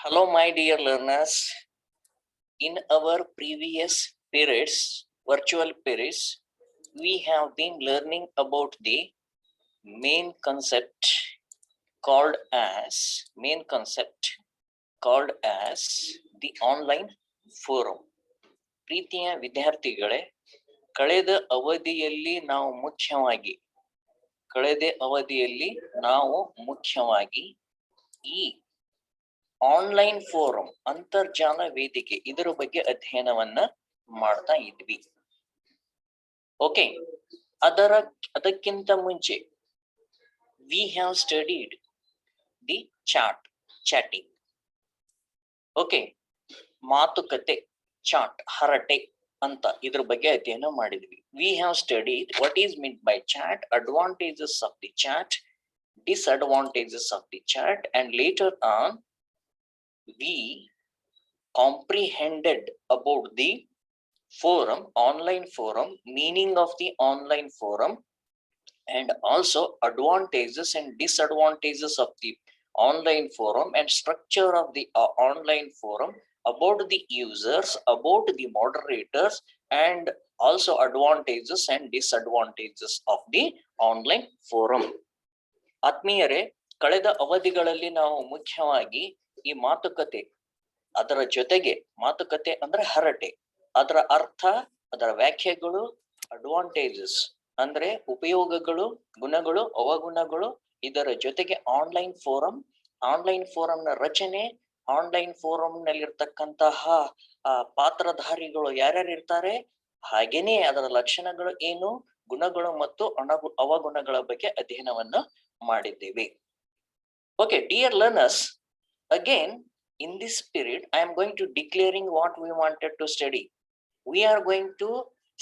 Hello, my dear learners. In our previous periods, virtual periods, we have been learning about the main concept called as the online forum. ಪ್ರೀತಿಯ ವಿದ್ಯಾರ್ಥಿಗಳೇ, ಕಳೆದ ಅವಧಿಯಲ್ಲಿ ನಾವು ಮುಖ್ಯವಾಗಿ ಈ online forum ಅಂತರ್ಜಾಲ ವೇದಿಕೆ ಇದರ ಬಗ್ಗೆ ಅಧ್ಯಯನವನ್ನ ಮಾಡ್ತಾ ಇದ್ವಿ. ಓಕೆ, ಅದಕ್ಕಿಂತ ಮುಂಚೆ we have studied the chatting. Okay, ಮಾತುಕತೆ, ಚಾಟ್, ಹರಟೆ ಅಂತ ಇದ್ರ ಬಗ್ಗೆ ಅಧ್ಯಯನ ಮಾಡಿದ್ವಿ. We have studied what is mean by chat, advantages of the chat, disadvantages of the chat, and later on we comprehended about the forum, online forum, meaning of the online forum, and also advantages and disadvantages of the online forum and structure of the online forum, about the users, about the moderators, and also advantages and disadvantages of the online forum. ಆತ್ಮೀಯರೇ, ಕಳೆದ ಅವಧಿಗಳಲ್ಲಿ ನಾವು ಮುಖ್ಯವಾಗಿ ಈ ಮಾತುಕತೆ, ಅದರ ಜೊತೆಗೆ ಮಾತುಕತೆ ಅಂದ್ರೆ ಹರಟೆ, ಅದರ ಅರ್ಥ, ಅದರ ವ್ಯಾಖ್ಯೆಗಳು, ಅಡ್ವಾಂಟೇಜಸ್ ಅಂದ್ರೆ ಉಪಯೋಗಗಳು, ಗುಣಗಳು, ಅವಗುಣಗಳು, ಇದರ ಜೊತೆಗೆ ಆನ್ಲೈನ್ ಫೋರಂನ ರಚನೆ, ಆನ್ಲೈನ್ ಫೋರಂ ನಲ್ಲಿರ್ತಕ್ಕಂತಹ ಪಾತ್ರಧಾರಿಗಳು ಯಾರ್ಯಾರು ಇರ್ತಾರೆ, ಹಾಗೇನೆ ಅದರ ಲಕ್ಷಣಗಳು ಏನು, ಗುಣಗಳು ಮತ್ತು ಅವಗುಣಗಳ ಬಗ್ಗೆ ಅಧ್ಯಯನವನ್ನು ಮಾಡಿದ್ದೇವೆ. Okay, dear learners, again in this period I am going to declaring what we wanted to study. We are going to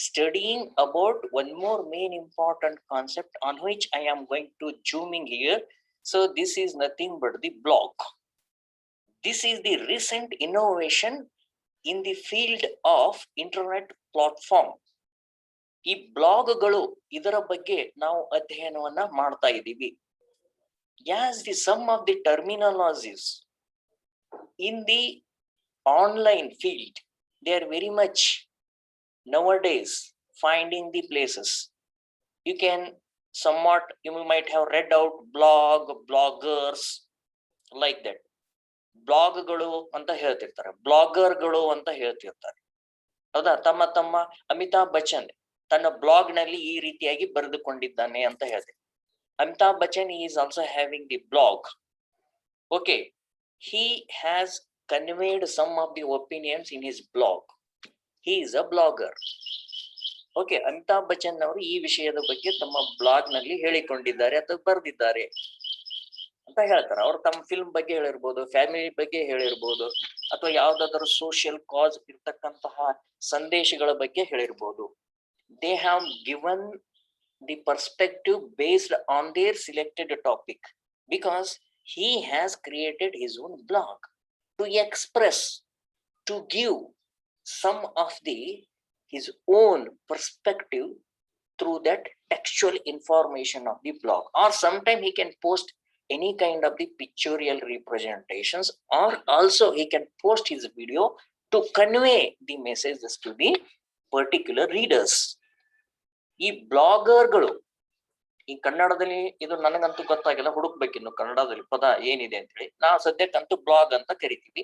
studying about one more main important concept on which I am going to zooming here. So this is nothing but the blog. This is the recent innovation in the field of internet platform. ಈ ಬ್ಲಾಗ್ಗಳು, ಇದರ ಬಗ್ಗೆ ನಾವು ಅಧ್ಯಯನವನ್ನ ಮಾಡ್ತಾ ಇದ್ದೀವಿ. Yes, the sum of the terminologies in the online field, they are very much nowadays finding the places. You can somewhat, you might have read out bloggers like that. ಬ್ಲಾಗ್ಗಳು ಅಂತ ಹೇಳ್ತಿರ್ತಾರೆ, ಬ್ಲಾಗರ್ಗಳು ಅಂತ ಹೇಳ್ತಿರ್ತಾರೆ. ಹೌದಾ? ತಮ್ಮ ಅಮಿತಾಬ್ ಬಚ್ಚನ್ ತನ್ನ ಬ್ಲಾಗ್ ನಲ್ಲಿ ಈ ರೀತಿಯಾಗಿ ಬರೆದುಕೊಂಡಿದ್ದಾನೆ ಅಂತ ಹೇಳ್ತಾರೆ. Amitabh Bachchan is also having the blog. Okay, he has conveyed some of the opinions in his blog. He is a blogger. Okay, Amitabh Bachchan ಅವರು ಈ ವಿಷಯದ ಬಗ್ಗೆ ತಮ್ಮ ಬ್ಲಾಗ್ ನಲ್ಲಿ ಹೇಳಿಕೊಂಡಿದ್ದಾರೆ ಅಥವಾ ಬರೆದಿದ್ದಾರೆ ಅಂತ ಹೇಳ್ತಾರೆ. ಅವರು ತಮ್ಮ ಫಿಲ್ಮ್ ಬಗ್ಗೆ ಹೇಳಿರ್ಬೋದು, ಫ್ಯಾಮಿಲಿ ಬಗ್ಗೆ ಹೇಳಿರ್ಬೋದು, ಅಥವಾ ಯಾವ್ದಾದ್ರು ಸೋಷಿಯಲ್ ಕಾಸ್ ಇರ್ತಕ್ಕಂತಹ ಸಂದೇಶಗಳ ಬಗ್ಗೆ ಹೇಳಿರ್ಬೋದು. They have given the perspective based on their selected topic, because he has created his own blog to express, to give some of his own perspective through that textual information of the blog, or sometime he can post any kind of the pictorial representations, or also he can post his video to convey the messages to the particular readers. ಈ ಬ್ಲಾಗರ್ಗಳು, ಈ ಕನ್ನಡದಲ್ಲಿ ಇದು ನನಗಂತೂ ಗೊತ್ತಾಗಿಲ್ಲ, ಹುಡುಕ್ಬೇಕಿನ್ನು ಕನ್ನಡದಲ್ಲಿ ಪದ ಏನಿದೆ ಅಂತ ಹೇಳಿ. ನಾವು ಸದ್ಯಕ್ಕಂತೂ ಬ್ಲಾಗ್ ಅಂತ ಕರಿತೀವಿ.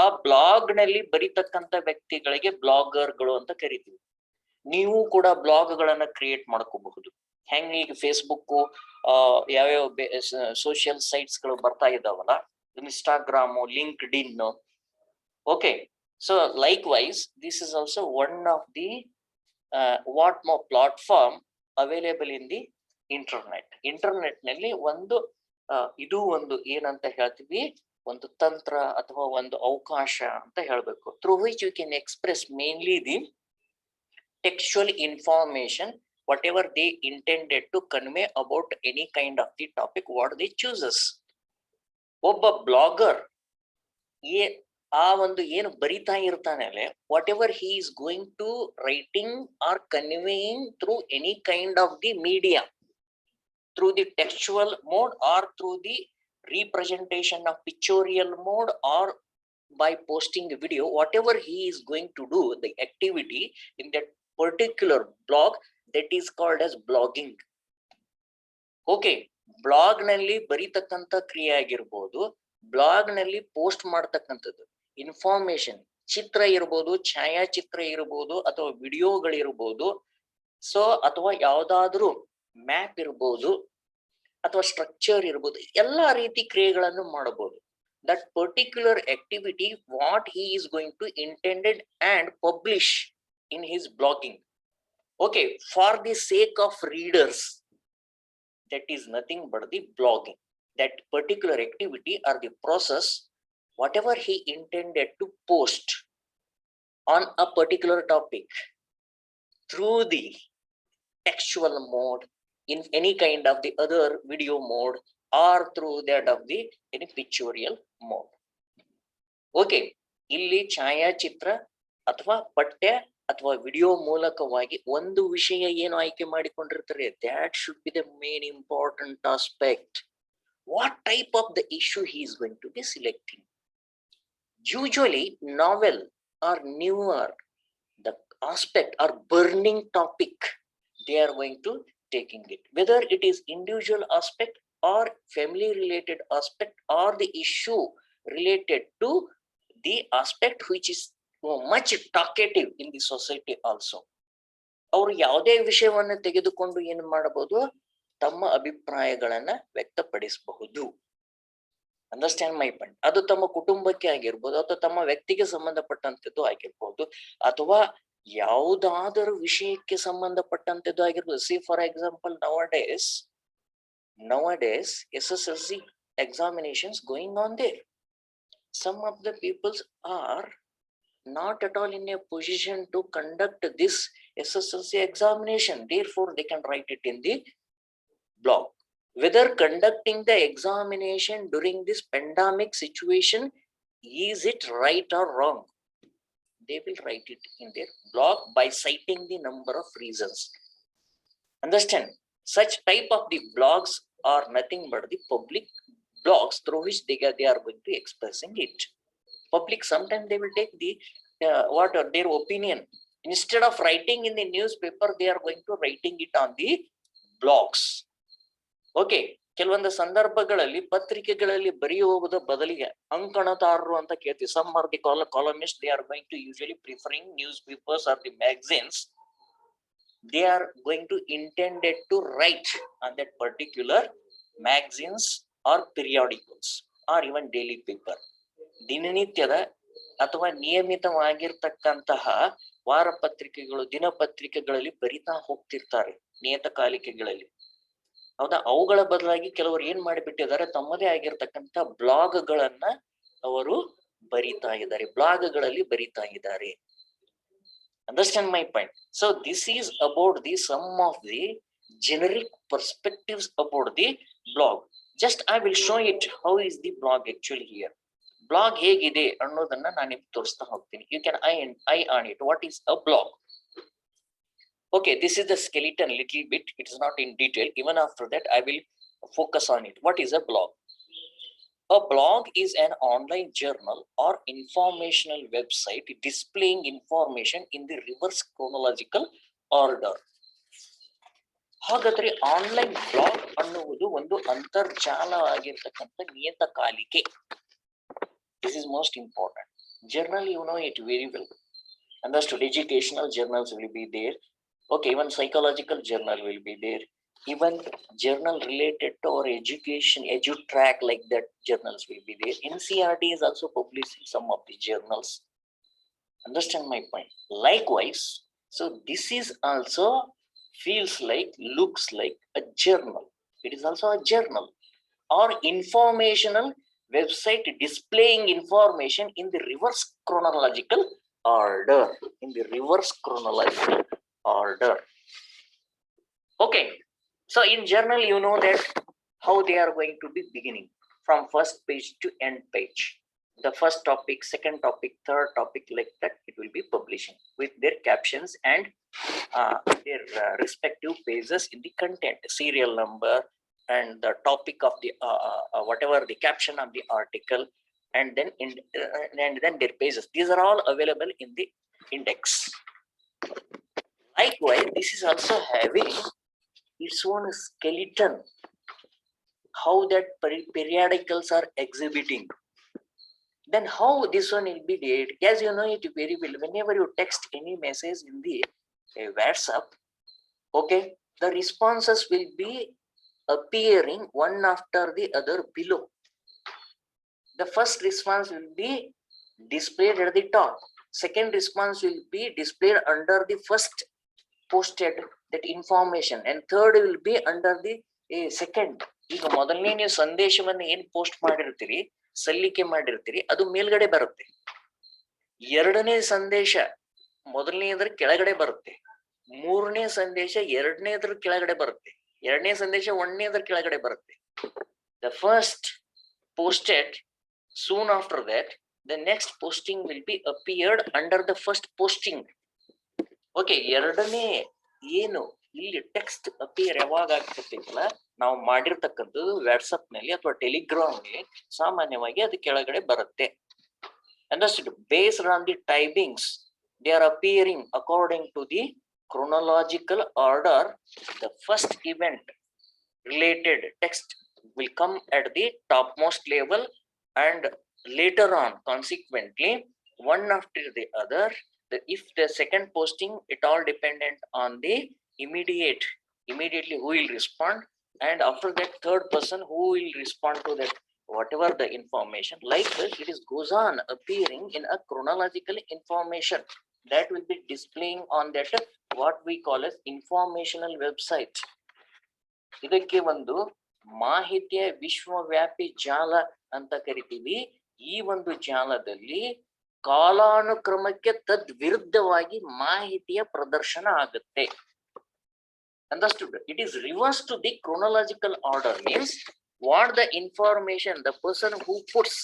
ಆ ಬ್ಲಾಗ್ ನಲ್ಲಿ ಬರೀತಕ್ಕಂತ ವ್ಯಕ್ತಿಗಳಿಗೆ ಬ್ಲಾಗರ್ಗಳು ಅಂತ ಕರಿತೀವಿ. ನೀವು ಕೂಡ ಬ್ಲಾಗ್ಗಳನ್ನ ಕ್ರಿಯೇಟ್ ಮಾಡ್ಕೋಬಹುದು. ಹೆಂಗ್ ಈಗ ಫೇಸ್ಬುಕ್, ಯಾವ್ಯಾವ ಸೋಷಿಯಲ್ ಸೈಟ್ಸ್ ಗಳು ಬರ್ತಾ ಇದಾವಲ್ಲ, Instagram, LinkedIn. Okay, so likewise this is also one of the what more platform available in the internet ನಲ್ಲಿ ಒಂದು ಇದು ಒಂದು ಏನಂತ ಹೇಳ್ತೀವಿ, ಒಂದು ತಂತ್ರ ಅಥವಾ ಒಂದು ಅವಕಾಶ ಅಂತ ಹೇಳ್ಬೇಕು, through which you can express mainly the textual information whatever they intended to convey about any kind of the topic what they chooses. ಒಬ್ಬ ಬ್ಲಾಗರ್ ಆ ಒಂದು ಏನು ಬರಿತಾ ಇರ್ತಾನೆ, whatever he is going to writing or conveying through any kind of the media, through the textual mode or through the representation of pictorial mode or by posting a video, whatever he is going to do, the activity in that particular blog, that is called as blogging. Okay, blog ನಲ್ಲಿ ಬರೀತಕ್ಕಂತ ಕ್ರಿಯೆ ಆಗಿರ್ಬೋದು, blog ನಲ್ಲಿ post ಮಾಡ್ತಕ್ಕಂಥದ್ದು information, ಚಿತ್ರ ಇರ್ಬೋದು, ಛಾಯಾಚಿತ್ರ ಇರ್ಬೋದು, ಅಥವಾ ವಿಡಿಯೋಗಳಿರ್ಬೋದು, so ಅಥವಾ ಯಾವ್ದಾದ್ರು ಮ್ಯಾಪ್ ಇರ್ಬೋದು, ಅಥವಾ ಸ್ಟ್ರಕ್ಚರ್ ಇರ್ಬೋದು, ಎಲ್ಲಾ ರೀತಿ ಕ್ರಿಯೆಗಳನ್ನು ಮಾಡಬಹುದು. That particular activity what he is going to intended and publish in his blogging, okay, for the sake of readers, that is nothing but the blogging. That particular activity or the process, whatever he intended to post on a particular topic through the textual mode, in any kind of the other video mode, or through that of the any pictorial mode. Okay, ಇಲ್ಲಿ ಛಾಯಾಚಿತ್ರ ಅಥವಾ ಪಠ್ಯ ಅಥವಾ video ಮೂಲಕವಾಗಿ ಒಂದು ವಿಷಯ ಏನು ಆಯ್ಕೆ ಮಾಡಿಕೊಂಡಿರ್ತಾರೆ, that should be the main important aspect. What type of the issue he is going to be selecting? Usually novel or newer the aspect or burning topic, they are going to taking it, whether it is individual aspect or family related aspect or the issue related to the aspect which is much talkative in the society also. ಅವರು ಯಾವುದೇ ವಿಷಯವನ್ನು ತೆಗೆದುಕೊಂಡು ಏನು ಮಾಡಬಹುದು, ತಮ್ಮ ಅಭಿಪ್ರಾಯಗಳನ್ನ ವ್ಯಕ್ತಪಡಿಸಬಹುದು. Understand my point. ಅದು ತಮ್ಮ ಕುಟುಂಬಕ್ಕೆ ಆಗಿರ್ಬೋದು, ಅಥವಾ ತಮ್ಮ ವ್ಯಕ್ತಿಗೆ ಸಂಬಂಧಪಟ್ಟಂತದ್ದು ಆಗಿರ್ಬೋದು, ಅಥವಾ ಯಾವುದಾದರೂ ವಿಷಯಕ್ಕೆ ಸಂಬಂಧಪಟ್ಟಂತದ್ದು ಆಗಿರ್ಬೋದು. C for example, nowadays SSLC examinations going on there. Some of the peoples are not at all in a position to conduct this SSLC examination, therefore they can write it in the blog. Whether conducting the examination during this pandemic situation, is it right or wrong, they will write it in their blog by citing the number of reasons. Understand, such type of the blogs are nothing but the public blogs through which they are going to expressing it. Public sometimes they will take the what are their opinion, instead of writing in the newspaper, they are going to writing it on the blogs. Okay, ಕೆಲವೊಂದು ಸಂದರ್ಭಗಳಲ್ಲಿ ಪತ್ರಿಕೆಗಳಲ್ಲಿ ಬರೆಯುವುದರ ಬದಲಿಗೆ ಅಂಕಣದಾರರು ಅಂತ ಕೇಳ್ತೀವಿ. Some are the columnists, they are going to usually preferring newspapers or the magazines. They are going to intended to write on that particular magazines or periodicals or even daily paper. ದಿನನಿತ್ಯದ ಅಥವಾ ನಿಯಮಿತವಾಗಿರ್ತಕ್ಕಂತಹ ವಾರಪತ್ರಿಕೆಗಳು, ದಿನಪತ್ರಿಕೆಗಳಲ್ಲಿ ಬರಿತಾ ಹೋಗ್ತಿರ್ತಾರೆ, ನಿಯತಕಾಲಿಕೆಗಳಲ್ಲಿ. ಹೌದಾ? ಅವುಗಳ ಬದಲಾಗಿ ಕೆಲವರು ಏನ್ ಮಾಡಿಬಿಟ್ಟಿದ್ದಾರೆ, ತಮ್ಮದೇ ಆಗಿರ್ತಕ್ಕಂಥ ಬ್ಲಾಗ್ಗಳನ್ನ ಅವರು ಬರಿತಾ ಇದ್ದಾರೆ, ಬ್ಲಾಗ್ಗಳಲ್ಲಿ ಬರಿತಾ ಇದ್ದಾರೆ. Understand my point? So this is about the some of the generic perspectives about the blog. Just I will show it how is the blog actually here. Blog ಹೇಗಿದೆ ಅನ್ನೋದನ್ನ ನಾನು ನಿಮ್ಗೆ ತೋರಿಸ್ತಾ ಹೋಗ್ತೀನಿ. You can eye on it. What is a blog? Okay, this is the skeleton little bit. It is not in detail. Even after that, I will focus on it. What is a blog? A blog is an online journal or informational website displaying information in the reverse chronological order. ಹಾಗಾದ್ರೆ online blog ಅನ್ನುವುದು ಒಂದು ಅಂತರ್ಜಾಲ ಆಗಿರ್ತಕ್ಕಂಥ ನಿಯತಕಾಲಿಕೆ. This is most important. Journal, you know it very well. Understood? Educational journals will be there. Okay, even psychological journal will be there. Even journal related to our education, EduTrack, like that journals will be there. NCERT is also publishing some of the journals. Understand my point? Likewise, so this is also feels like, looks like a journal. It is also a journal or informational website displaying information in the reverse chronological order. In the reverse chronological order. Okay, so in journal, you know that how they are going to be beginning from first page to end page. The first topic, second topic, third topic, like that it will be publishing with their captions and their respective pages in the content, serial number and the topic of the whatever the caption of the article, and then their pages. These are all available in the index. Likewise, this is also having its own skeleton, how that periodicals are exhibiting. Then how this one will be did, as you know it very well, whenever you text any message in the WhatsApp, okay, the responses will be appearing one after the other below. The first response will be displayed at the top. Second response will be displayed under the first posted that information, and third will be under the second. ಈಗ ಮೊದಲನೇ ನೀವು ಸಂದೇಶವನ್ನು ಏನ್ post ಮಾಡಿರ್ತೀರಿ, ಸಲ್ಲಿಕೆ ಮಾಡಿರ್ತೀರಿ, ಅದು ಮೇಲ್ಗಡೆ ಬರುತ್ತೆ. ಎರಡನೇ ಸಂದೇಶ ಮೊದಲನೇದ್ರ ಕೆಳಗಡೆ ಬರುತ್ತೆ. ಮೂರನೇ ಸಂದೇಶ ಎರಡನೇದ್ರ ಕೆಳಗಡೆ ಬರುತ್ತೆ. ಎರಡನೇ ಸಂದೇಶ ಒಂದನೇದ್ರ ಕೆಳಗಡೆ ಬರುತ್ತೆ. The first posted, soon after that the next posting will be appeared under the first posting. Okay, ಎರಡನೇ ಏನು ಇಲ್ಲಿ ಟೆಕ್ಸ್ಟ್ ಅಪಿಯರ್ ಯಾವಾಗ ಆಗ್ತಿಲ್ಲ, ನಾವು ಮಾಡಿರ್ತಕ್ಕಂಥದ್ದು ವಾಟ್ಸಪ್ ನಲ್ಲಿ ಅಥವಾ ಟೆಲಿಗ್ರಾಮ್ ನಲ್ಲಿ ಸಾಮಾನ್ಯವಾಗಿ ಅದು ಕೆಳಗಡೆ ಬರುತ್ತೆ. Understood? Based on the typings, they are appearing according to the chronological order. The first event related text will come at the topmost level, and later on, consequently, one after the other, if the second posting, it all dependent on the immediately who will respond, and after that third person who will respond to that whatever the information. Like this, it is goes on appearing in a chronological information that will be displaying on that what we call as informational website. ಇದಕ್ಕೆ ಒಂದು ಮಾಹಿತಿಯ ವಿಶ್ವವ್ಯಾಪಿ ಜಾಲ ಅಂತ ಕರಿತೀವಿ. ಈ ಒಂದು ಜಾಲದಲ್ಲಿ ಕಾಲಾನುಕ್ರಮಕ್ಕೆ ತದ್ವಿರುದ್ಧವಾಗಿ ಮಾಹಿತಿಯ ಪ್ರದರ್ಶನ ಆಗುತ್ತೆ. Understood? It is reverse to the chronological order, means what the information, the person who puts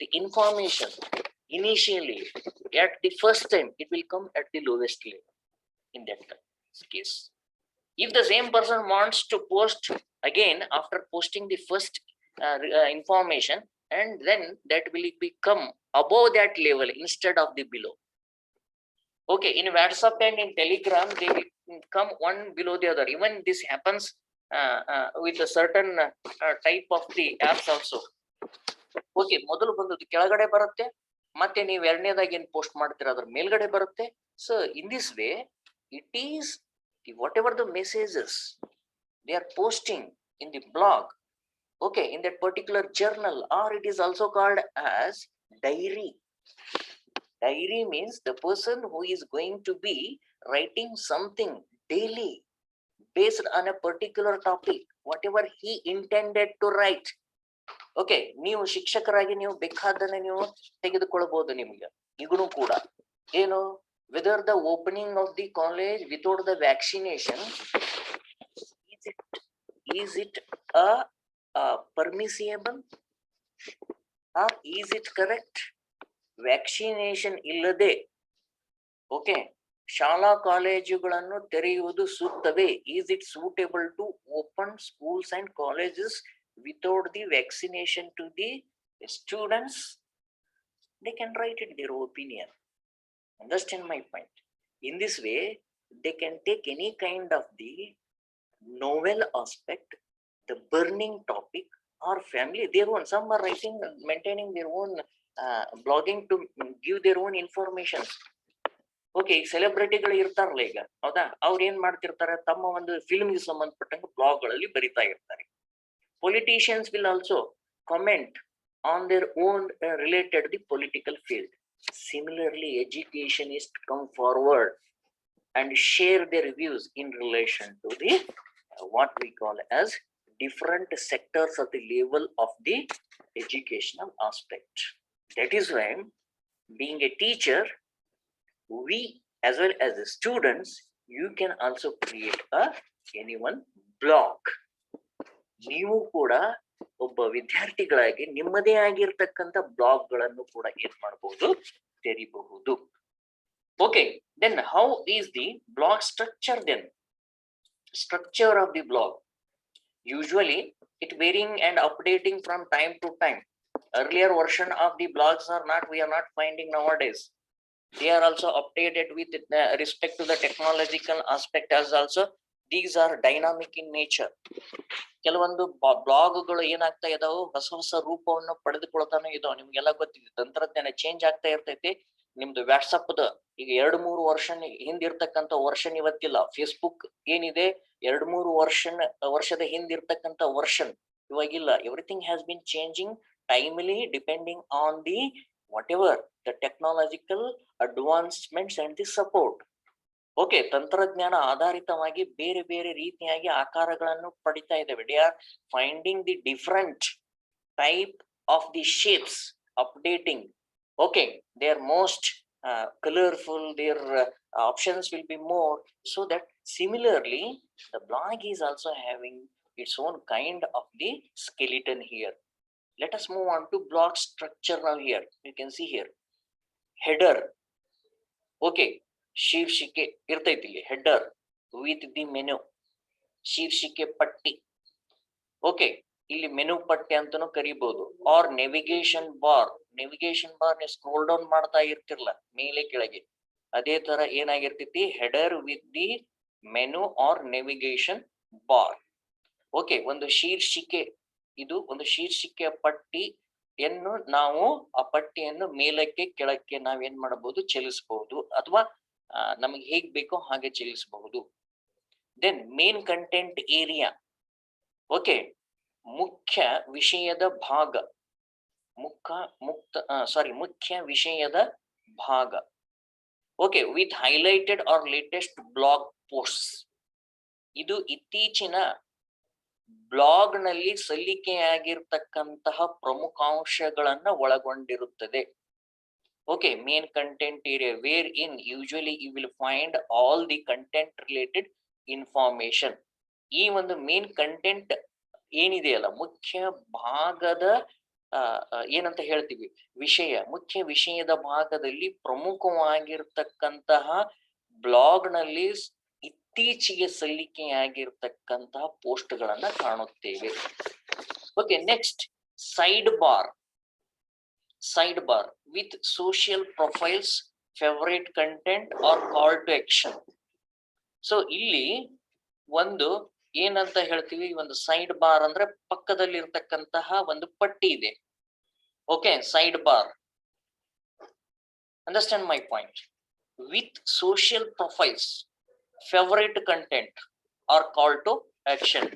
the information initially at the first time, it will come at the lowest level in that case. If the same person wants to post again after posting the first information, and then that will become above that level instead of the below. Okay, in WhatsApp and in Telegram, they will come one below the other. Even this happens with a certain type of the apps also. Okay, ಮೊದಲು ಬಂದದ್ದು ಕೆಳಗಡೆ ಬರುತ್ತೆ, ಮತ್ತೆ ನೀವು ಎರಡನೇದಾಗಿ ಏನ್ post ಮಾಡ್ತೀರ ಅದ್ರ ಮೇಲ್ಗಡೆ ಬರುತ್ತೆ. So in this way, it is whatever the messages they are posting in the blog, okay, in that particular journal, or it is also called as diary. Diary means the person who is going to be writing something daily based on a particular topic, whatever he intended to write. Okay, ನೀವು ಶಿಕ್ಷಕರಾಗಿ ನೀವು ಬೇಕಾದನ್ನ ನೀವು ತೆಗೆದುಕೊಳ್ಳಬಹುದು. ನಿಮ್ಗೆ ಈಗಲೂ ಕೂಡ ಏನು, whether the opening of the college without the vaccination, is it a permissible, or is it correct? Vaccination illade, okay, ಶಾಲಾ ಕಾಲೇಜುಗಳನ್ನು ತೆರೆಯುವುದು ಸೂಕ್ತವೇ? Is it suitable to open schools and colleges without the vaccination to the students? They can write it their opinion. Understand my point? In this way, they can take any kind of the novel aspect, the burning topic, or family, their own. Some are writing, maintaining their own blogging to give their own information. Okay, ಈ ಸೆಲೆಬ್ರಿಟಿಗಳು ಇರ್ತಾರಲ್ಲ ಈಗ, ಹೌದಾ, ಅವ್ರು ಏನ್ ಮಾಡ್ತಿರ್ತಾರೆ, ತಮ್ಮ ಒಂದು ಫಿಲ್ಮ್ಗೆ ಸಂಬಂಧಪಟ್ಟಂಗೆ ಬ್ಲಾಗ್ ಗಳಲ್ಲಿ ಬರಿತಾ ಇರ್ತಾರೆ. Politicians will also comment on their own related the political field. Similarly, educationists come forward and share their views in relation to the what we call as different sectors of the level of the educational aspect. That is why, being a teacher, we as well as the students, you can also create anyone blog. ನೀವು ಕೂಡ ಒಬ್ಬ ವಿದ್ಯಾರ್ಥಿಗಳಾಗಿ ನಿಮ್ಮದೇ ಆಗಿರ್ತಕ್ಕಂಥ blog ಗಳನ್ನು ಕೂಡ ಏನ್ ಮಾಡಬಹುದು, ತೆರಿಬಹುದು. Okay, then how is the blog structure then? Structure of the blog, usually it varying and updating from time to time. Earlier version of the blogs are not, we are not finding nowadays. They are also updated with respect to the technological aspect as also. These are dynamic in nature. ಕೆಲವೊಂದು ಬ್ಲಾಗ್ಗಳು ಏನಾಗ್ತಾ ಇದಾವು, ಹೊಸ ಹೊಸ ರೂಪವನ್ನು ಪಡೆದುಕೊಳ್ತಾನೆ ಇದಾವೆ. ನಿಮ್ಗೆಲ್ಲ ಗೊತ್ತಿದೆ, ತಂತ್ರಜ್ಞಾನ ಚೇಂಜ್ ಆಗ್ತಾ ಇರ್ತೈತಿ. ನಿಮ್ದು ವಾಟ್ಸಪ್ದ ಈಗ 2-3 ವರ್ಷ ಹಿಂದಿರ್ತಕ್ಕಂಥ ವರ್ಷನ್ ಇವತ್ತಿಲ್ಲ. ಫೇಸ್ಬುಕ್ ಏನಿದೆ 2-3 ವರ್ಷದ ಹಿಂದಿರ್ತಕ್ಕಂಥ ವರ್ಷನ್ ಇವಾಗಿಲ್ಲ. Everything has been changing timely depending on the whatever the technological advancements and the support. Okay, ತಂತ್ರಜ್ಞಾನ ಆಧಾರಿತವಾಗಿ ಬೇರೆ ಬೇರೆ ರೀತಿಯಾಗಿ ಆಕಾರಗಳನ್ನು ಪಡಿತಾ ಇದ್ದೇವೆ. They are finding the different type of the shapes, updating. Okay, they are most colorful, their options will be more, so that similarly the blog is also having its own kind of the skeleton here. Let us move on to blog structure now. Here you can see here header. Okay, ಶೀರ್ಷಿಕೆ ಇರ್ತೈತಿ ಇಲ್ಲಿ, header with the menu, ಶೀರ್ಷಿಕೆ ಪಟ್ಟಿ. Okay, ಇಲ್ಲಿ menu ಪಟ್ಟಿ ಅಂತಾನು ಕರಿಬಹುದು. Or navigation bar. Navigation bar ನೀವು ಸ್ಕ್ರೋಲ್ ಡೌನ್ ಮಾಡ್ತಾ ಇರ್ತಿರ್ಲ ಮೇಲೆ ಕೆಳಗೆ, ಅದೇ ತರ ಏನಾಗಿರ್ತೈತಿ, header with the menu or navigation bar. Okay, ಒಂದು ಶೀರ್ಷಿಕೆ, ಇದು ಒಂದು ಶೀರ್ಷಿಕೆಯ ಪಟ್ಟಿಯನ್ನು ನಾವು ಆ ಪಟ್ಟಿಯನ್ನು ಮೇಲಕ್ಕೆ ಕೆಳಕ್ಕೆ ನಾವೇನ್ ಮಾಡಬಹುದು, ಚಲಿಸಬಹುದು, ಅಥವಾ ನಮಗೆ ಹೇಗ್ ಬೇಕೋ ಹಾಗೆ ಚಲಿಸಬಹುದು. Then main content area. Okay, ಮುಖ್ಯ ವಿಷಯದ ಭಾಗ, ಮುಖ್ಯ ವಿಷಯದ ಭಾಗ. Okay, with highlighted or latest blog post. ಇದು ಇತ್ತೀಚಿನ ಬ್ಲಾಗ್ ನಲ್ಲಿ ಸಲ್ಲಿಕೆಯಾಗಿರ್ತಕ್ಕಂತಹ ಪ್ರಮುಖಾಂಶಗಳನ್ನ ಒಳಗೊಂಡಿರುತ್ತದೆ. Okay, main content area, wherein usually you will find all the content related information. ಈ ಒಂದು ಮೇನ್ ಕಂಟೆಂಟ್ ಏನಿದೆಯಲ್ಲ, ಮುಖ್ಯ ಭಾಗದ ಏನಂತ ಹೇಳ್ತೀವಿ, ವಿಷಯ, ಮುಖ್ಯ ವಿಷಯದ ಭಾಗದಲ್ಲಿ ಪ್ರಮುಖವಾಗಿರ್ತಕ್ಕಂತಹ ಬ್ಲಾಗ್ ನಲ್ಲಿ ಇತ್ತೀಚೆಗೆ ಸಲ್ಲಿಕೆಯಾಗಿರ್ತಕ್ಕಂತಹ ಪೋಸ್ಟ್ ಗಳನ್ನ ಕಾಣುತ್ತೇವೆ. Okay, next side bar. Sidebar with social profiles, favorite content or call to action. So ಇಲ್ಲಿ ಒಂದು ಏನಂತ ಹೇಳ್ತೀವಿ, ಒಂದು ಸೈಡ್ ಬಾರ್ ಅಂದ್ರೆ ಪಕ್ಕದಲ್ಲಿ ಇರ್ತಕ್ಕಂತಹ ಒಂದು ಪಟ್ಟಿ ಇದೆ. Okay, side bar. Understand my point. With social profiles, favourite content or call to action.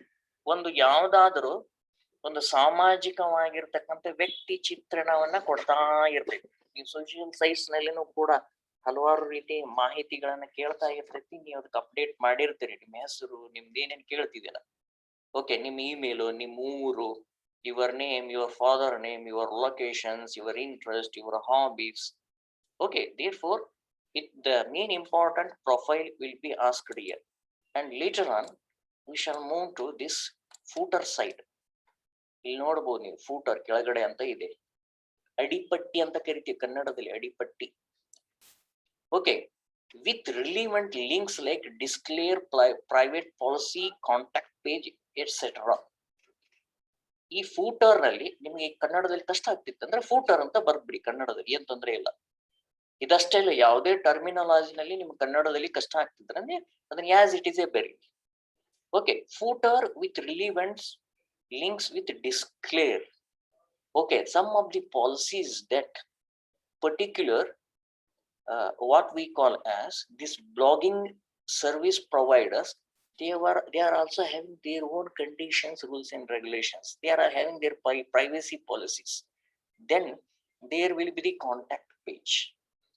ಒಂದು ಯಾವ್ದಾದ್ರು ಒಂದು ಸಾಮಾಜಿಕವಾಗಿರ್ತಕ್ಕಂಥ ವ್ಯಕ್ತಿ ಚಿತ್ರಣವನ್ನ ಕೊಡ್ತಾ ಇರ್ತೈತಿ. ಈ ಸೋಷಿಯಲ್ ಸೈಟ್ಸ್ ನಲ್ಲಿನೂ ಕೂಡ ಹಲವಾರು ರೀತಿ ಮಾಹಿತಿಗಳನ್ನ ಕೇಳ್ತಾ ಇರ್ತೈತಿ. ನೀವು ಅದಕ್ಕೆ ಅಪ್ಡೇಟ್ ಮಾಡಿರ್ತೀರಿ, ನಿಮ್ಮ ಹೆಸರು, ನಿಮ್ದು ಏನೇನ್ ಕೇಳ್ತಿದ್ದೀರ. ಓಕೆ, ನಿಮ್ ಇಮೇಲು, ನಿಮ್ ಊರು, your name, your father name, your locations, your interest, your hobbies. Okay, therefore the main important profile will be asked here, and later on we shall move to this footer side. ಇಲ್ಲಿ ನೋಡ್ಬೋದು ನೀವು, footer ಕೆಳಗಡೆ ಅಂತ ಇದೆ, ಅಡಿಪಟ್ಟಿ ಅಂತ ಕರಿತೀವಿ ಕನ್ನಡದಲ್ಲಿ, ಅಡಿಪಟ್ಟಿ. Okay, with relevant links like disclaimer, private policy, contact page etcetera. ಈ ಫೂಟರ್ ನಲ್ಲಿ ನಿಮಗೆ ಕನ್ನಡದಲ್ಲಿ ಕಷ್ಟ ಆಗ್ತಿತ್ತು ಅಂದ್ರೆ ಫೂಟರ್ ಅಂತ ಬರ್ಬಿಡಿ, ಕನ್ನಡದಲ್ಲಿ ಏನ್ ತೊಂದರೆ ಇಲ್ಲ. ಇದಷ್ಟೇ ಇಲ್ಲ, ಯಾವುದೇ ಟರ್ಮಿನಾಲಜಿನಲ್ಲಿ ನಿಮ್ಗೆ ಕನ್ನಡದಲ್ಲಿ ಕಷ್ಟ ಆಗ್ತಿದ್ರೆ ಅದನ್ನ ಆಸ್ ಇಟ್ ಇಸ್ ಎ ಬೆರಿ. Okay, footer with relevants links with disclaimer. Okay, some of the policies that particular what we call as this blogging service providers, they are also having their own conditions, rules and regulations. They are having their privacy policies. Then there will be the contact page.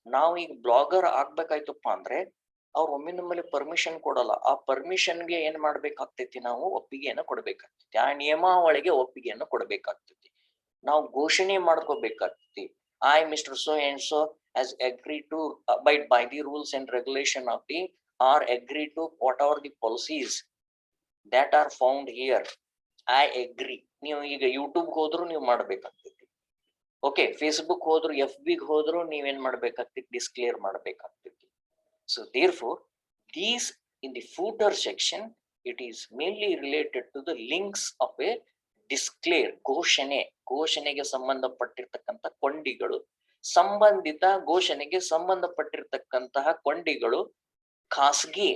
ನಾವು ಈಗ blogger ಆಗ್ಬೇಕಾಯ್ತಪ್ಪ ಅಂದ್ರೆ ಅವ್ರು ಒಮ್ಮೆ ನಮ್ಮಲ್ಲಿ permission ಕೊಡಲ್ಲ. ಆ ಪರ್ಮಿಷನ್ಗೆ ಏನ್ ಮಾಡ್ಬೇಕಾಗ್ತೈತಿ, ನಾವು ಒಪ್ಪಿಗೆಯನ್ನು ಕೊಡ್ಬೇಕಾಗ್ತೈತಿ, ಆ ನಿಯಮಾವಳಿಗೆ ಒಪ್ಪಿಗೆಯನ್ನು ಕೊಡ್ಬೇಕಾಗ್ತೈತಿ, ನಾವು ಘೋಷಣೆ ಮಾಡ್ಕೋಬೇಕಾಗ್ತೈತಿ. I mister so and so has agreed to abide by the rules and regulation of the, or agreed to whatever the policies that are found here. I agree. ನೀವು ಈಗ ಯೂಟ್ಯೂಬ್ ಹೋದ್ರು ನೀವು ಮಾಡ್ಬೇಕಾಗ್ತೈತಿ. ಓಕೆ, ಫೇಸ್ಬುಕ್ ಹೋದ್ರು, FB ಹೋದ್ರು ನೀವೇನ್ ಮಾಡ್ಬೇಕಾಗ್ತೈತಿ, ಡಿಸ್ಕ್ಲೇರ್ ಮಾಡ್ಬೇಕಾಗ್ತೈತಿ. So therefore, these in the footer section, it is mainly related to the links of a ಡಿಸ್ಕ್ಲೇರ್ ಘೋಷಣೆಗೆ ಸಂಬಂಧಪಟ್ಟಿರ್ತಕ್ಕಂಥ ಕೊಂಡಿಗಳು, ಸಂಬಂಧಿತ ಘೋಷಣೆಗೆ ಸಂಬಂಧಪಟ್ಟಿರ್ತಕ್ಕಂತಹ ಕೊಂಡಿಗಳು, ಖಾಸಗಿ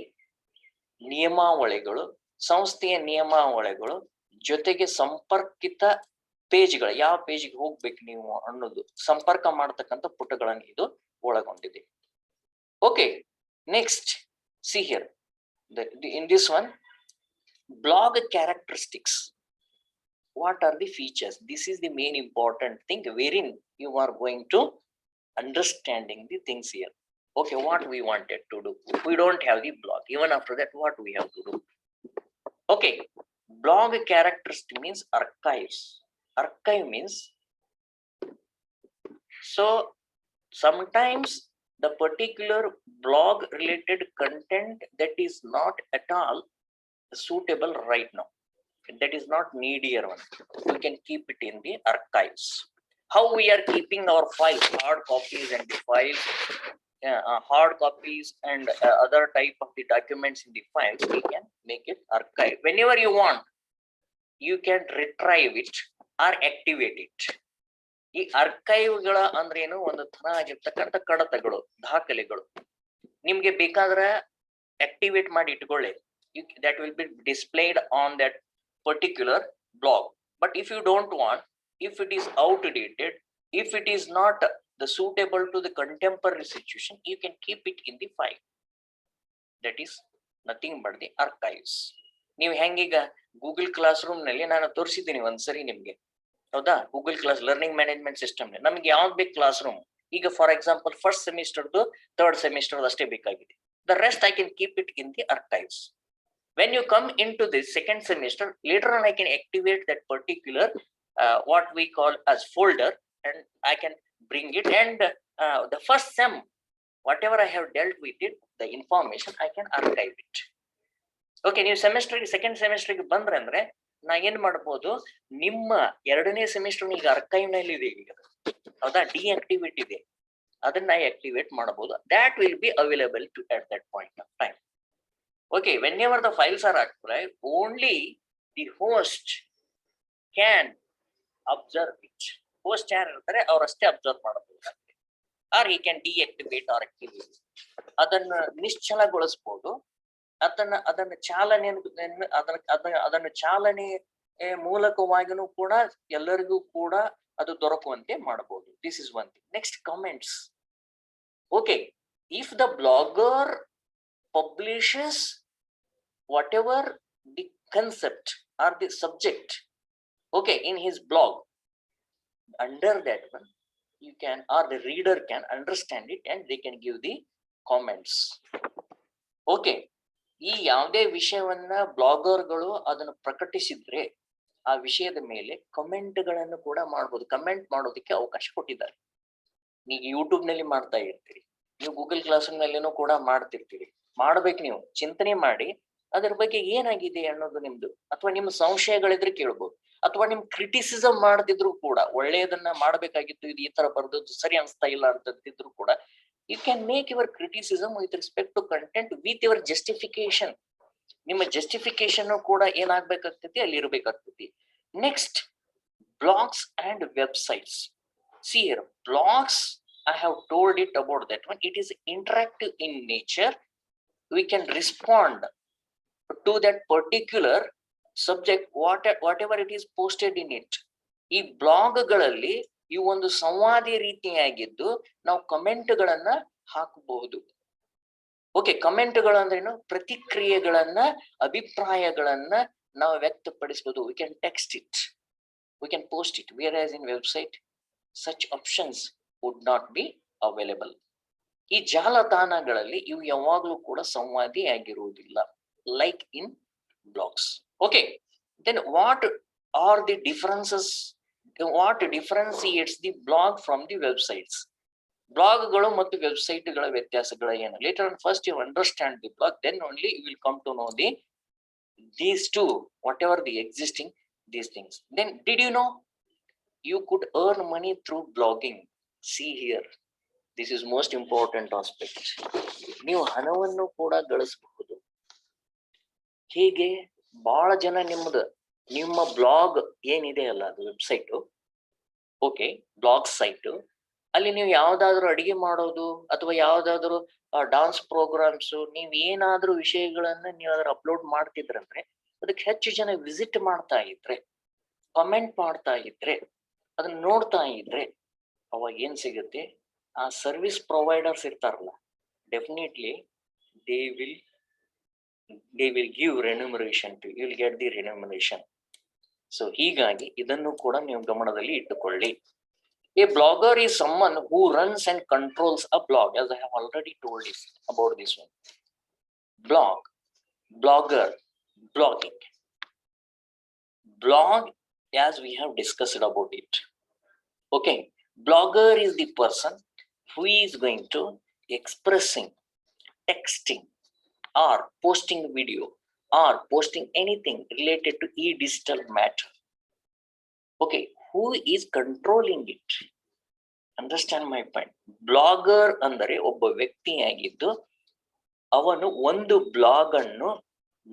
ನಿಯಮಾವಳಿಗಳು, ಸಂಸ್ಥೆಯ ನಿಯಮಾವಳಿಗಳು, ಜೊತೆಗೆ ಸಂಪರ್ಕಿತ ಪೇಜ್ಗಳು, ಯಾವ ಪೇಜ್ಗೆ ಹೋಗ್ಬೇಕು ನೀವು ಅನ್ನೋದು ಸಂಪರ್ಕ ಮಾಡತಕ್ಕಂಥ ಪುಟಗಳನ್ನು ಇದು ಒಳಗೊಂಡಿದೆ. Okay, next see here in this one, blog characteristics. What are the features? This is the main important thing wherein you are going to understanding the things here. Okay, what we wanted to do, we don't have the blog. Even after that, what we have to do? Okay, blog characteristic means archives. Archive means, so sometimes the particular blog related content that is not at all suitable right now, that is not needier one, we can keep it in the archives. How we are keeping our files, hard copies and the files, hard copies and other type of the documents in the files, we can make it archive. Whenever you want, you can retrieve it or activate it. ಈ ಆರ್ಕೈವ್ಗಳ ಅಂದ್ರೇನು, ಒಂದು ತರ ಆಗಿರ್ತಕ್ಕಂಥ ಕಡತಗಳು, ದಾಖಲೆಗಳು. ನಿಮ್ಗೆ ಬೇಕಾದ್ರೆ activate ಮಾಡಿ ಇಟ್ಕೊಳ್ಳಿ, that will be displayed on that particular blog. But if you don't want, if it is outdated, if it is not the suitable to the contemporary situation, you can keep it in the file. That is nothing but the archives. ನೀವು ಹೆಂಗೀಗ Google class room ನಲ್ಲಿ ನಾನು ತೋರಿಸಿದ್ದೀನಿ ಒಂದ್ಸರಿ ನಿಮ್ಗೆ, ಹೌದಾ? Google class learning management system ನಮ್ಗೆ ಯಾವ್ದು ಬೇಕು ಕ್ಲಾಸ್ ರೂಮ್, ಈಗ ಫಾರ್ ಎಕ್ಸಾಂಪಲ್ ಫಸ್ಟ್ ಸೆಮಿಸ್ಟರ್ದು ಥರ್ಡ್ ಸೆಮಿಸ್ಟರ್ ಅಷ್ಟೇ ಬೇಕಾಗಿದೆ. The rest I can keep it in the archives. When you come into this second semester, later on I can activate that particular what we call as folder, and I can bring it, and the first sem, whatever I have dealt with it, the information I can archive it. Okay, ನೀವು ಸೆಮಿಸ್ಟರ್ಗೆ second ಸೆಮಿಸ್ಟರ್ಗೆ ಬಂದ್ರೆ ಅಂದ್ರೆ ನಾ ಏನ್ ಮಾಡ್ಬೋದು, ನಿಮ್ಮ ಎರಡನೇ semester ಈಗ archive ನಲ್ಲಿ ಇದೆ, ಈಗ ಹೌದಾ, ಡಿಆಕ್ಟಿವೇಟ್ ಇದೆ, ಅದನ್ನ ಆಕ್ಟಿವೇಟ್ ಮಾಡಬಹುದು. That will be available to at that point of time. Okay, whenever the files are archived, only the host can observe it. Host ಯಾರು ಇರ್ತಾರೆ ಅವರಷ್ಟೇ ಅಬ್ಸರ್ವ್ ಮಾಡಬೇಕಾಗುತ್ತೆ, R he can deactivate or activate. ಅದನ್ನ ನಿಶ್ಚಲಗೊಳಿಸಬಹುದು, ಅದನ್ನ ಚಾಲನೆ ಮೂಲಕವಾಗಿನೂ ಕೂಡ ಎಲ್ಲರಿಗೂ ಕೂಡ ಅದು ದೊರಕುವಂತೆ ಮಾಡಬಹುದು. This is one thing. Next, comments. Okay, if the blogger publishes whatever the concept or the subject, okay, in his blog, under that one you can, or the reader can understand it and they can give the comments. Okay, ಈ ಯಾವುದೇ ವಿಷಯವನ್ನ ಬ್ಲಾಗರ್ಗಳು ಅದನ್ನು ಪ್ರಕಟಿಸಿದ್ರೆ ಆ ವಿಷಯದ ಮೇಲೆ comment ಗಳನ್ನು ಕೂಡ ಮಾಡಬಹುದು. ಕಮೆಂಟ್ ಮಾಡೋದಕ್ಕೆ ಅವಕಾಶ ಕೊಟ್ಟಿದ್ದಾರೆ. ನೀವು ಯೂಟ್ಯೂಬ್ ನಲ್ಲಿ ಮಾಡ್ತಾ ಇರ್ತೀರಿ, ನೀವು ಗೂಗಲ್ ಕ್ಲಾಸ್ ರೂಮ್ ನಲ್ಲಿನೂ ಕೂಡ ಮಾಡ್ತಿರ್ತೀರಿ. ಮಾಡ್ಬೇಕು, ನೀವು ಚಿಂತನೆ ಮಾಡಿ ಅದ್ರ ಬಗ್ಗೆ ಏನಾಗಿದೆ ಅನ್ನೋದು ನಿಮ್ದು, ಅಥವಾ ನಿಮ್ಮ ಸಂಶಯಗಳಿದ್ರೆ ಕೇಳ್ಬೋದು, ಅಥವಾ ನಿಮ್ ಕ್ರಿಟಿಸಿಸಮ್ ಮಾಡ್ತಿದ್ರು ಕೂಡ, ಒಳ್ಳೆಯದನ್ನ ಮಾಡ್ಬೇಕಾಗಿತ್ತು, ಇದು ಈ ತರ ಬರ್ದದ್ದು ಸರಿ ಅನ್ಸ್ತಾ ಇಲ್ಲ ಅಂತಂತಿದ್ರು ಕೂಡ, you can make your criticism with respect to content with your justification. ನಿಮ್ಮ justification ಕೂಡ ಏನಾಗಬೇಕಾಗ್ತೈತಿ, ಅಲ್ಲಿ ಇರಬೇಕಾಗ್ತೈತಿ. Next, blogs and websites. See here, blogs, I have told it about that one. It is interactive in nature. We can respond to that particular subject, whatever it is posted in it. ಈ ಬ್ಲಾಗ್ಗಳಲ್ಲಿ ಈ ಒಂದು ಸಂವಾದಿ ರೀತಿಯಾಗಿದ್ದು ನಾವು ಕಮೆಂಟ್ಗಳನ್ನ ಹಾಕಬಹುದು. Okay, ಕಮೆಂಟ್ಗಳು ಅಂದ್ರೇನು, ಪ್ರತಿಕ್ರಿಯೆಗಳನ್ನ, ಅಭಿಪ್ರಾಯಗಳನ್ನ ನಾವು ವ್ಯಕ್ತಪಡಿಸಬಹುದು. We can text it, we can post it, whereas in website such options would not be available. ಈ ಜಾಲತಾಣಗಳಲ್ಲಿ ಇವು ಯಾವಾಗಲೂ ಕೂಡ ಸಂವಾದಿ ಆಗಿರುವುದಿಲ್ಲ, like in blogs. Okay, then what are the differences? What differentiates the blog from the websites? ಬ್ಲಾಗ್ಗಳು ಮತ್ತು ವೆಬ್ಸೈಟ್ಗಳ ವ್ಯತ್ಯಾಸಗಳು ಏನು? Later on, first you understand the blog, then only you will come to know these two, whatever the existing these things. Then did you know you could earn money through blogging? See here, this is most important aspect. ನೀವು ಹಣವನ್ನು ಕೂಡ ಗಳಿಸಬಹುದು. ಹೀಗೆ ಬಹಳ ಜನ ನಿಮ್ಮ blog ಏನಿದೆ ಅಲ್ಲ ಅದು ವೆಬ್ಸೈಟ್, ಓಕೆ, ಬ್ಲಾಗ್ ಸೈಟ್, ಅಲ್ಲಿ ನೀವು ಯಾವ್ದಾದ್ರು ಅಡಿಗೆ ಮಾಡೋದು ಅಥವಾ ಯಾವ್ದಾದ್ರು ಡಾನ್ಸ್ ಪ್ರೋಗ್ರಾಮ್ಸ್, ನೀವ್ ಏನಾದ್ರೂ ವಿಷಯಗಳನ್ನ ನೀವು ಅದ್ರ ಅಪ್ಲೋಡ್ ಮಾಡ್ತಿದ್ರಂದ್ರೆ ಅದಕ್ಕೆ ಹೆಚ್ಚು ಜನ ವಿಸಿಟ್ ಮಾಡ್ತಾ ಇದ್ರೆ, ಕಮೆಂಟ್ ಮಾಡ್ತಾ ಇದ್ರೆ, ಅದನ್ನ ನೋಡ್ತಾ ಇದ್ರೆ ಅವಾಗ ಏನ್ ಸಿಗುತ್ತೆ, ಆ ಸರ್ವಿಸ್ ಪ್ರೊವೈಡರ್ಸ್ ಇರ್ತಾರಲ್ಲ, definitely they will give remuneration to, you will get the remuneration. So ಹೀಗಾಗಿ ಇದನ್ನು ಕೂಡ ನೀವು ಗಮನದಲ್ಲಿ ಇಟ್ಟುಕೊಳ್ಳಿ. A blogger is someone who runs and controls a blog, as I have already told you about this one. Blog, blogger, blogging. Blog, as we have discussed about it. Okay, blogger is the person who is going to expressing, texting, or posting video, or posting anything related to e-digital matter. Okay, who is controlling it? Understand my point. Blogger ಅಂದರೆ ಒಬ್ಬ ವ್ಯಕ್ತಿಯಾಗಿದ್ದು ಅವನು ಒಂದು blog ಅನ್ನು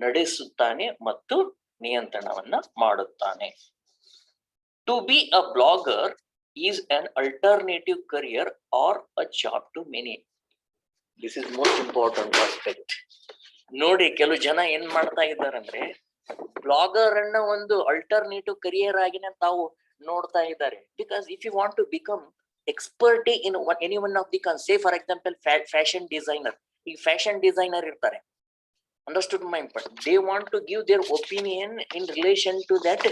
ನಡೆಸುತ್ತಾನೆ ಮತ್ತು ನಿಯಂತ್ರಣವನ್ನ ಮಾಡುತ್ತಾನೆ. To be a blogger is an alternative career or a job to many. This is most important aspect. ನೋಡಿ, ಕೆಲವು ಜನ ಏನ್ ಮಾಡ್ತಾ ಇದ್ದಾರೆ ಅಂದ್ರೆ ಬ್ಲಾಗರ್ ಅನ್ನ ಒಂದು ಅಲ್ಟರ್ನೇಟಿವ್ ಕರಿಯರ್ ಆಗಿನ ತಾವು ನೋಡ್ತಾ ಇದ್ದಾರೆ. Because if you want to become expert in any one of the, say for example fashion designer, ಈ ಫ್ಯಾಷನ್ ಡಿಸೈನರ್ ಇರ್ತಾರೆ, understood my point, they want to give their opinion in relation to that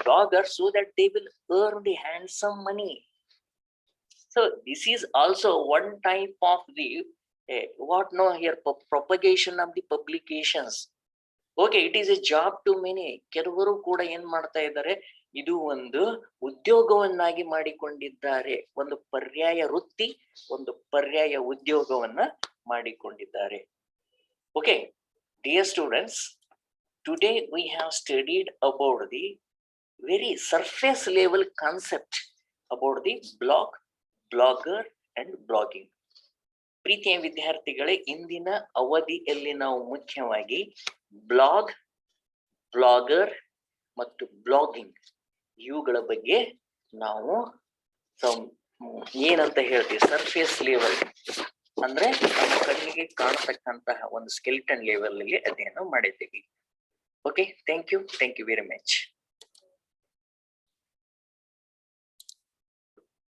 blogger so that they will earn the handsome money. So this is also one type of the what no here propagation of the publications. Okay, it is a job to many. ಕೆಲವರು ಕೂಡ ಏನ್ ಮಾಡ್ತಾ ಇದ್ದಾರೆ, ಇದು ಒಂದು ಉದ್ಯೋಗವನ್ನಾಗಿ ಮಾಡಿಕೊಂಡಿದ್ದಾರೆ, ಒಂದು ಪರ್ಯಾಯ ವೃತ್ತಿ, ಒಂದು ಪರ್ಯಾಯ ಉದ್ಯೋಗವನ್ನ ಮಾಡಿಕೊಂಡಿದ್ದಾರೆ. Okay dear students, today we have studied about the very surface level concept about the blog, blogger and blogging. ಪ್ರೀತಿಯ ವಿದ್ಯಾರ್ಥಿಗಳೇ, ಇಂದಿನ ಅವಧಿಯಲ್ಲಿ ನಾವು ಮುಖ್ಯವಾಗಿ ಬ್ಲಾಗ್, ಬ್ಲಾಗರ್ ಮತ್ತು ಬ್ಲಾಗಿಂಗ್ ಇವುಗಳ ಬಗ್ಗೆ ನಾವು ಏನಂತ ಹೇಳ್ತೀವಿ, ಸರ್ಫೇಸ್ ಲೆವೆಲ್ ಅಂದ್ರೆ ನಮ್ಮ ಕಣ್ಣಿಗೆ ಕಾಣತಕ್ಕಂತಹ ಒಂದು ಸ್ಕೆಲಿಟನ್ ಲೆವೆಲ್ ಅಲ್ಲಿ ಅಧ್ಯಯನ ಮಾಡಿದ್ದೀವಿ. Okay, thank you very much.